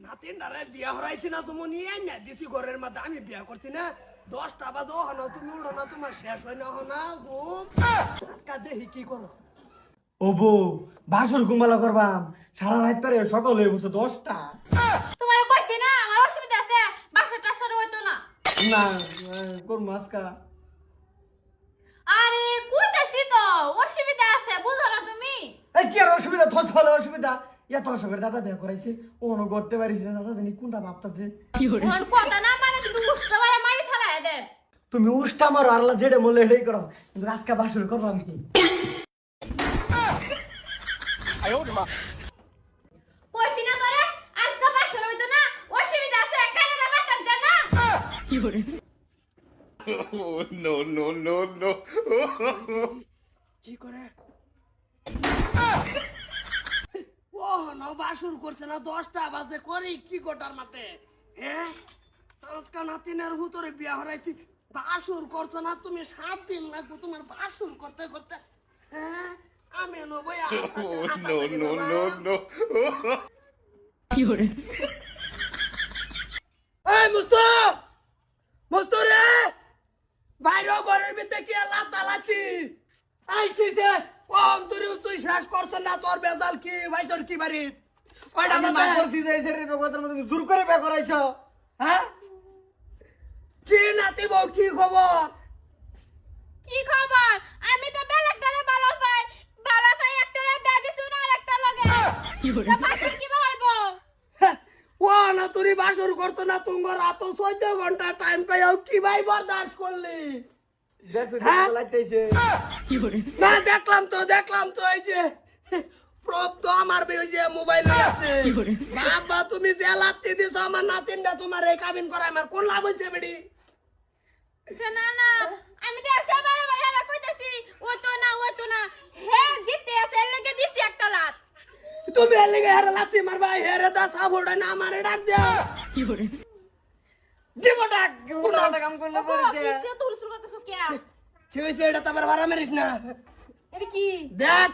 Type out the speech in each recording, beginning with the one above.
নাতিনটারে বিয়া হরাইছি না তুমি নিয়ে না দিছি ঘরের মধ্যে আমি বিয়া করছি না 10টা বাজে হনো তুমি উড়ো না তোমার শেষ হয় না হনা ঘুম আজকা দেখি কি করো ও বউ বাসর ঘুমালা করবাম সারা রাত পারে সকাল হয়ে বসে 10টা তোমার কইছি না আমার অসুবিধা আছে বাসা টাসার হইতো না না কোন মাসকা আরে কইতাছি তো অসুবিধা আছে বুঝো না তুমি এই কি আর অসুবিধা থস ফলে অসুবিধা এত অসুবিধা দাদা বিয়া করাইছে ওনো করতে পারিস না দাদা জানি কোনটা ভাবতাছে ওর কথা না মানে তুমি উষ্টা মারে মারি ফেলায় দে তুমি উষ্টা মারো আল্লাহ যেটা বলে এটাই করো কিন্তু আজকে বাসর করবো আমি কইছি না তোরে আজকে বাসা হইতো না অসুবিধা আছে কেন না বাতার জানা Oh, no, no, no, no. কি করে ও না বাসুর করছে না 10টা বাজে করি কি গোটার মাতে হ্যাঁ আজকা নাতিনের হুতরে বিয়া হরাইছি বাসুর করছে না তুমি 7 দিন লাগবে তোমার বাসুর করতে করতে হ্যাঁ আমি নবই Oh, no, no, no, no. এই মুস্তু মুস্তু রে বাইরে ঘরের ভিতরে কি আল্লাহ তালাতি আই কিছে ও অন্তরে তুই শেষ করছ না তোর বেজাল কি ভাই তোর কি বাড়ি কয়টা আমি মা করছি যে এই কথার মধ্যে জোর করে বিয়া করাইছো হ্যাঁ কি নাতি বউ কি খবর কি খবর আমি তো বেলেগটারে ভালো পাই একটারে ব্যাগে শুন আর একটা লগে কি হইছে বাসা কি হইবো ও না তুই বাসুর করছ না তুঙ্গ রাত 14 ঘন্টা টাইম পাইও কি ভাই বরদাস্ত করলি দেখছো হ্যাঁ? লাইতেছে না দেখলাম তো এই যে প্রব তো আমার ওই যে মোবাইলে আছে বাবা তুমি যে লাত্তি দিছো আমার নাতিনটা তোমার এই কাবিন করা আমার কোন লাভ হইছে বেডি না না আমি তো 100 বার ভাইয়া কইতাছি ও তো না হে জিতে আছে এর লাগি দিছি একটা লাত তুমি এর লিগে হেরে লাত্তি মারবা হেরে দা সাবড়া না আমারে ডাক দাও দিব ডাক কোনটা কাম করলে পড়েছে কিসে তোর শুরু করতেছ কি কি হইছে এটা তো আবার ভাড়া মারিস না এটা কি দেখ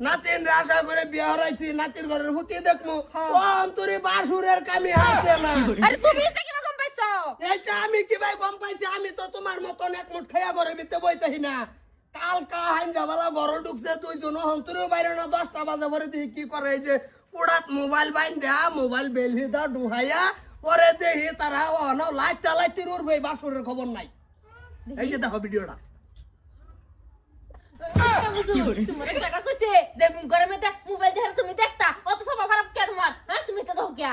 নাতিন আশা করে বিয়া হরাইছি নাতির ঘরের হুতি দেখমু ও অন্তরে বাসুরের কামি আছে না আরে তুমি এটা কি রকম পাইছো এইটা আমি কি ভাই গম পাইছি আমি তো তোমার মতন এক মুঠ খাইয়া ঘরে ভিতরে বইতাহি না কালকা হাইনজাবালা ঘরে ঢুকছে দুইজন অন্তরেও বাইরে না 10টা বাজে ভরে দেখি কি করে এই যে কুড়াত মোবাইল বাইন দেয়া মোবাইল বেলহি দা ডুহাইয়া পরে দেখি তারা অন লাইতে উড়বে বাসুরের খবর নাই এই যে দেখো ভিডিওটা তোমার টাকা কইছে যে গরমে মোবাইল দেখে তুমি দেখতা অত সব খারাপ কে তোমার হ্যাঁ তুমি তো দেখো কে